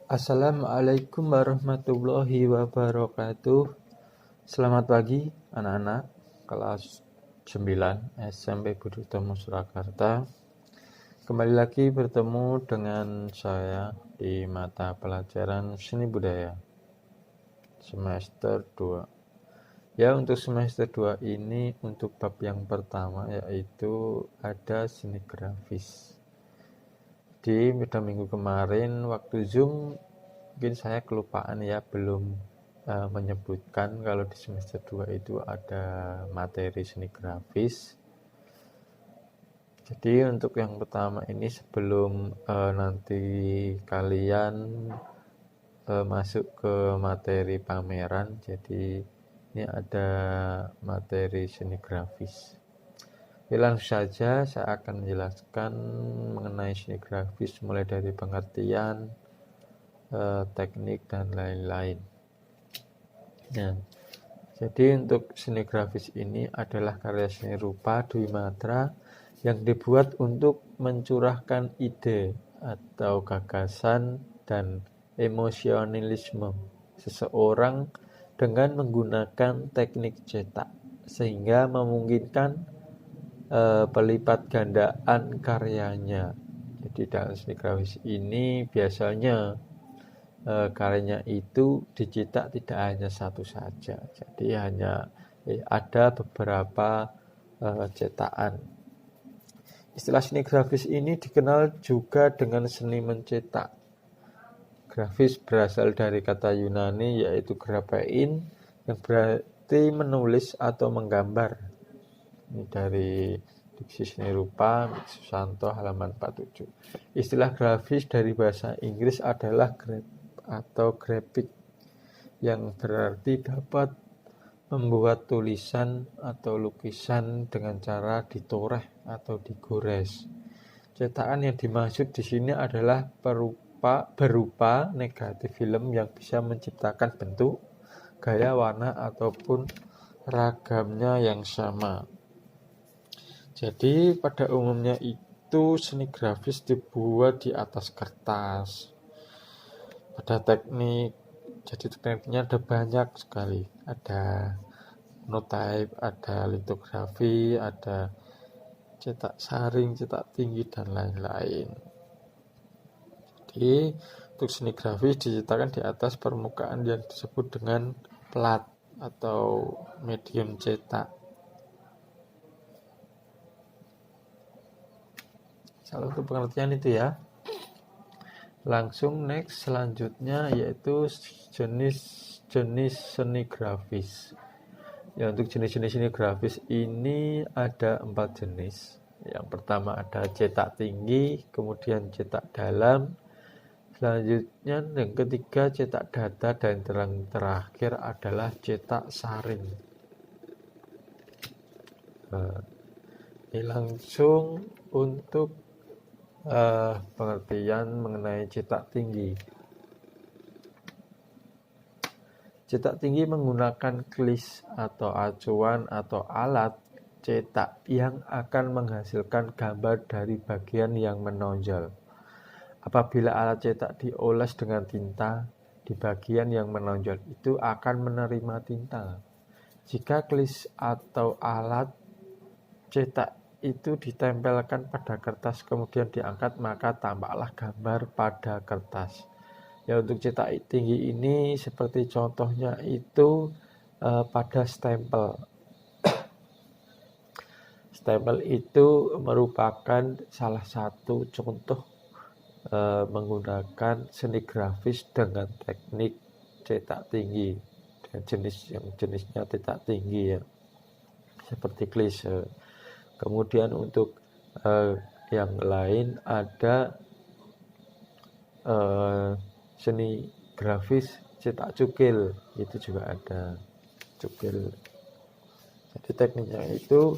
Assalamualaikum warahmatullahi wabarakatuh. Selamat pagi anak-anak kelas 9 SMP Budi Utomo Surakarta. Kembali lagi bertemu dengan saya di mata pelajaran Seni Budaya semester 2. Ya, untuk semester 2 ini untuk bab yang pertama yaitu ada seni grafis. Pada minggu kemarin waktu Zoom mungkin saya kelupaan ya, belum menyebutkan kalau di semester 2 itu ada materi seni grafis. Jadi untuk yang pertama ini sebelum nanti kalian masuk ke materi pameran, jadi ini ada materi seni grafis. Langsung saja saya akan menjelaskan mengenai seni grafis mulai dari pengertian, teknik dan lain-lain. Nah, jadi untuk seni grafis ini adalah karya seni rupa Dwi Matra yang dibuat untuk mencurahkan ide atau gagasan dan emosionalisme seseorang dengan menggunakan teknik cetak sehingga memungkinkan pelipat gandaan karyanya. Jadi dalam seni grafis ini biasanya karyanya itu dicetak tidak hanya satu saja, jadi hanya ada beberapa cetakan. Istilah seni grafis ini dikenal juga dengan seni mencetak. Grafis berasal dari kata Yunani yaitu graphein yang berarti menulis atau menggambar. Ini dari Diksi Seni Rupa Susanto halaman 47. Istilah grafis dari bahasa Inggris adalah graphic yang berarti dapat membuat tulisan atau lukisan dengan cara ditoreh atau digores. Cetakan yang dimaksud di sini adalah berupa negatif film yang bisa menciptakan bentuk, gaya, warna ataupun ragamnya yang sama. Jadi pada umumnya itu seni grafis dibuat di atas kertas. Pada tekniknya ada banyak sekali. Ada monotype, ada litografi, ada cetak saring, cetak tinggi, dan lain-lain. Jadi untuk seni grafis dicetakkan di atas permukaan yang disebut dengan plat atau medium cetak. Salah satu pengertian itu ya. Langsung next selanjutnya yaitu jenis seni grafis. Ya, untuk jenis-jenis seni grafis ini ada 4 jenis. Yang pertama ada cetak tinggi, kemudian cetak dalam, selanjutnya yang ketiga cetak data, dan terakhir adalah cetak saring. Ini langsung untuk pengertian mengenai cetak tinggi. Cetak tinggi menggunakan klis atau acuan atau alat cetak yang akan menghasilkan gambar dari bagian yang menonjol. Apabila alat cetak dioles dengan tinta, di bagian yang menonjol itu akan menerima tinta. Jika klis atau alat cetak itu ditempelkan pada kertas kemudian diangkat, maka tampaklah gambar pada kertas. Ya, untuk cetak tinggi ini seperti contohnya itu pada stempel. Stempel itu merupakan salah satu contoh menggunakan seni grafis dengan teknik cetak tinggi dan jenisnya cetak tinggi ya, seperti klis. Kemudian untuk yang lain ada seni grafis cetak cukil, itu juga ada cukil. Jadi tekniknya itu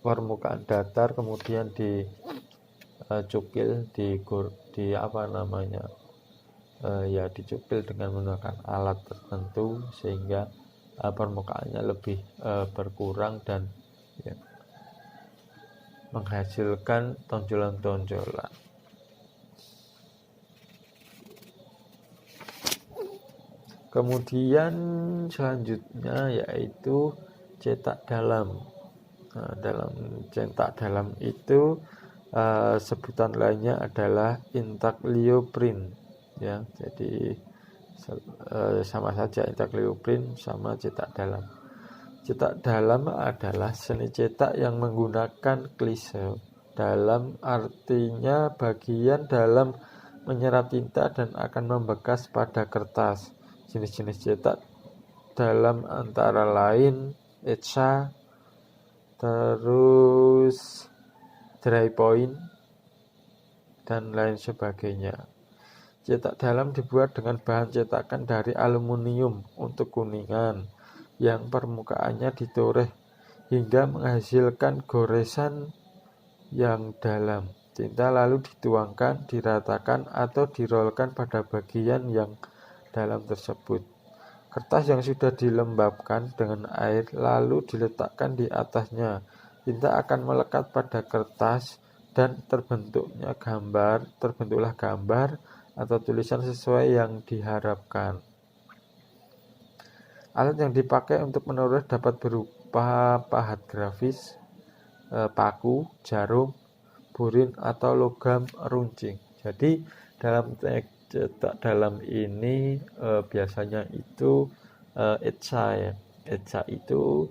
permukaan datar kemudian dicukil, dicukil dengan menggunakan alat tertentu sehingga permukaannya lebih berkurang dan menghasilkan tonjolan-tonjolan. Kemudian selanjutnya yaitu cetak dalam. Nah, dalam cetak dalam itu sebutan lainnya adalah intaglio print ya. Jadi sama saja intaglio print sama cetak dalam. Cetak dalam adalah seni cetak yang menggunakan klise. Dalam artinya bagian dalam menyerap tinta dan akan membekas pada kertas. Jenis-jenis cetak dalam antara lain etsa, terus dry point, dan lain sebagainya. Cetak dalam dibuat dengan bahan cetakan dari aluminium untuk kuningan yang permukaannya ditoreh hingga menghasilkan goresan yang dalam. Tinta lalu dituangkan, diratakan, atau dirolkan pada bagian yang dalam tersebut. Kertas yang sudah dilembabkan dengan air lalu diletakkan di atasnya. Tinta akan melekat pada kertas dan terbentuklah gambar atau tulisan sesuai yang diharapkan. Alat yang dipakai untuk menulis dapat berupa pahat grafis, paku, jarum, burin, atau logam runcing. Jadi dalam cetak dalam ini biasanya itu etsa ya. Etsa itu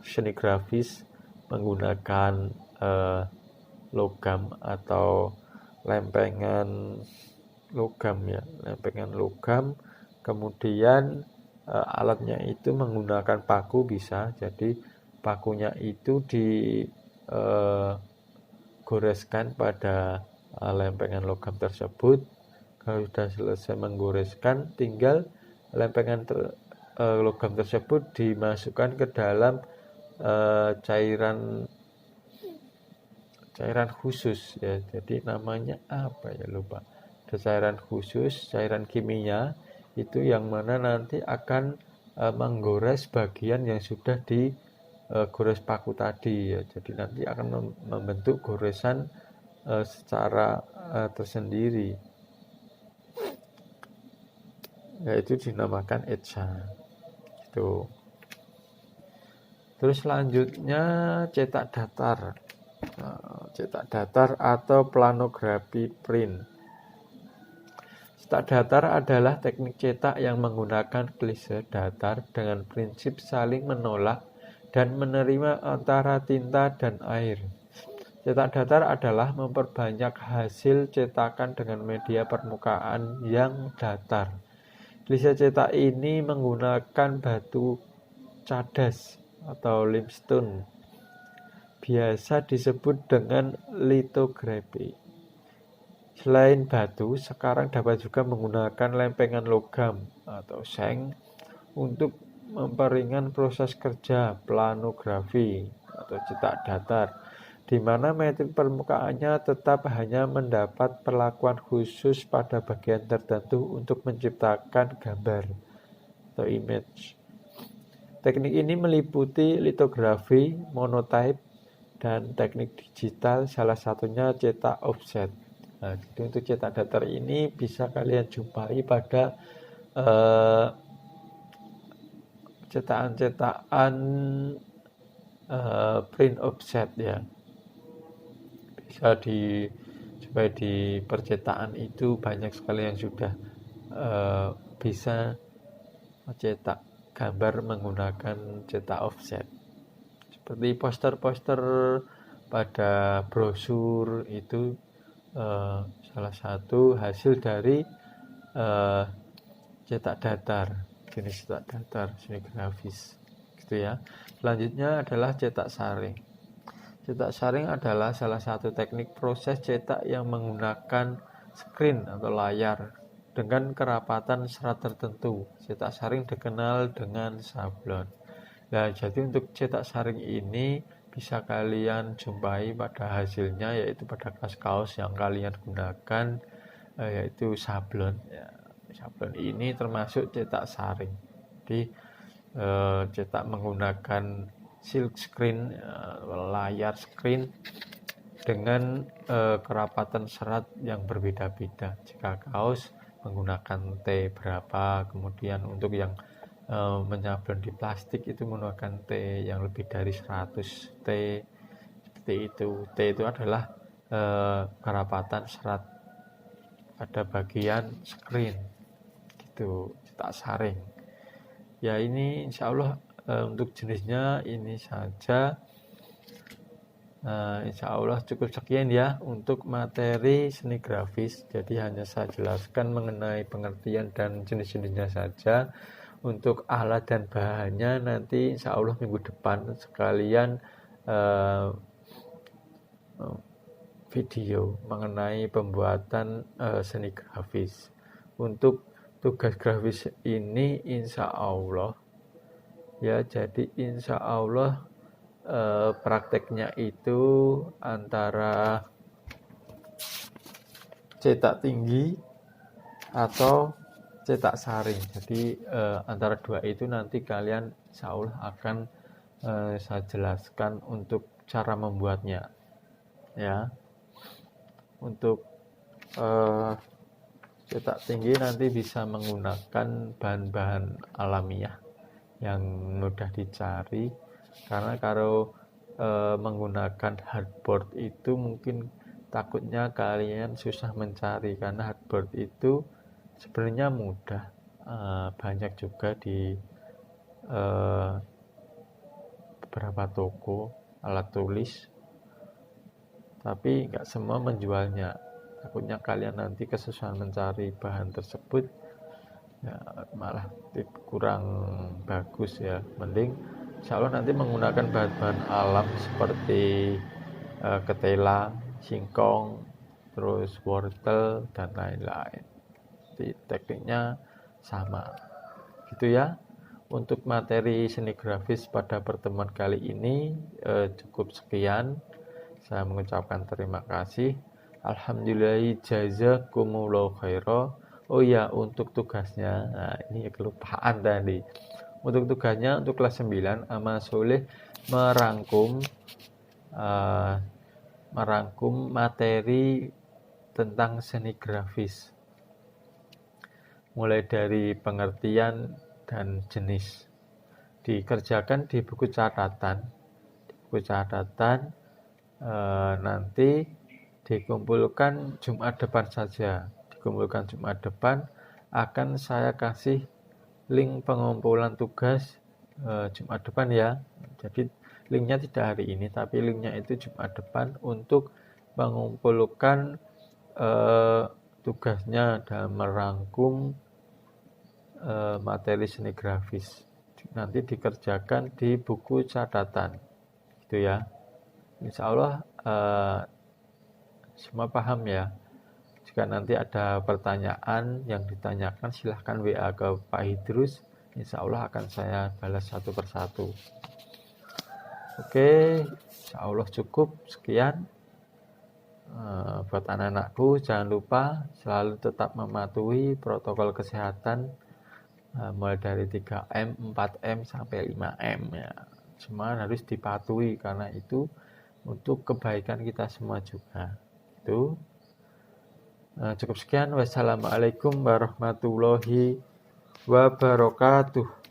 seni grafis menggunakan logam atau lempengan logam. Kemudian alatnya itu menggunakan paku bisa. Jadi pakunya itu digoreskan pada lempengan logam tersebut. Kalau sudah selesai menggoreskan, tinggal lempengan logam tersebut dimasukkan ke dalam cairan khusus ya. Jadi namanya apa ya, lupa. Ada cairan khusus, cairan kimia itu yang mana nanti akan menggores bagian yang sudah digores paku tadi ya. Jadi nanti akan membentuk goresan secara tersendiri, yaitu dinamakan etsa. Gitu. Terus selanjutnya cetak datar. Cetak datar atau planografi print. Cetak datar adalah teknik cetak yang menggunakan klise datar dengan prinsip saling menolak dan menerima antara tinta dan air. Cetak datar adalah memperbanyak hasil cetakan dengan media permukaan yang datar. Klise cetak ini menggunakan batu cadas atau limestone, biasa disebut dengan litografi. Selain batu, sekarang dapat juga menggunakan lempengan logam atau seng untuk memperingan proses kerja planografi atau cetak datar, di mana metrik permukaannya tetap hanya mendapat perlakuan khusus pada bagian tertentu untuk menciptakan gambar atau image. Teknik ini meliputi litografi, monotype, dan teknik digital, salah satunya cetak offset. Nah, jadi untuk cetak datar ini bisa kalian jumpai pada cetakan print offset ya. Bisa dijumpai di percetakan itu banyak sekali yang sudah bisa mencetak gambar menggunakan cetak offset. Seperti poster-poster pada brosur itu salah satu hasil dari cetak datar, jenis cetak datar, seni grafis gitu ya. Selanjutnya adalah cetak saring. Cetak saring adalah salah satu teknik proses cetak yang menggunakan screen atau layar dengan kerapatan serat tertentu. Cetak saring dikenal dengan sablon. Nah, jadi untuk cetak saring ini bisa kalian jumpai pada hasilnya, yaitu pada kaos yang kalian gunakan, yaitu sablon. Ya, sablon ini termasuk cetak saring. Jadi cetak menggunakan silk screen, layar screen dengan kerapatan serat yang berbeda-beda. Jika kaos menggunakan T berapa, kemudian untuk yang menyablon di plastik itu menggunakan T yang lebih dari 100 T, seperti itu. T itu adalah kerapatan serat pada bagian screen gitu, cetak saring. Ya ini insya Allah untuk jenisnya ini saja. Insya Allah cukup sekian ya untuk materi seni grafis. Jadi hanya saya jelaskan mengenai pengertian dan jenis-jenisnya saja. Untuk alat dan bahannya nanti insya Allah minggu depan sekalian video mengenai pembuatan seni grafis. Untuk tugas grafis ini insya Allah ya, jadi insya Allah prakteknya itu antara cetak tinggi atau cetak saring. Jadi antara dua itu nanti kalian insya Allah akan saya jelaskan untuk cara membuatnya ya. Untuk cetak tinggi nanti bisa menggunakan bahan-bahan alamiah yang mudah dicari, karena kalau menggunakan hardboard itu mungkin takutnya kalian susah mencari, karena hardboard itu sebenarnya mudah, banyak juga di beberapa toko alat tulis, tapi nggak semua menjualnya. Takutnya kalian nanti kesusahan mencari bahan tersebut, ya malah kurang bagus ya. Mending insya Allah nanti menggunakan bahan-bahan alam seperti ketela, singkong, terus wortel dan lain-lain. Jadi tekniknya sama gitu ya. Untuk materi seni grafis pada pertemuan kali ini cukup sekian. Saya mengucapkan terima kasih. Alhamdulillah jazakumullahu khairan. Oh ya, untuk tugasnya, nah ini kelupaan tadi. Untuk tugasnya untuk kelas 9, Amal Soleh merangkum materi tentang seni grafis, mulai dari pengertian dan jenis. Dikerjakan di buku catatan. Nanti dikumpulkan Jumat depan saja. Jumat depan akan saya kasih link pengumpulan tugas Jumat depan ya. Jadi linknya tidak hari ini, tapi linknya itu Jumat depan untuk mengumpulkan tugasnya dan merangkum materi seni grafis. Nanti dikerjakan di buku catatan gitu ya. Insya Allah semua paham ya. Jika nanti ada pertanyaan yang ditanyakan, silahkan WA ke Pak Idrus. Insya Allah akan saya balas satu persatu. Oke, insya Allah cukup sekian. Buat anak-anakku, jangan lupa selalu tetap mematuhi protokol kesehatan, mulai dari 3M, 4M, sampai 5M ya. Semua harus dipatuhi karena itu untuk kebaikan kita semua juga. Itu cukup sekian. Wassalamualaikum warahmatullahi wabarakatuh.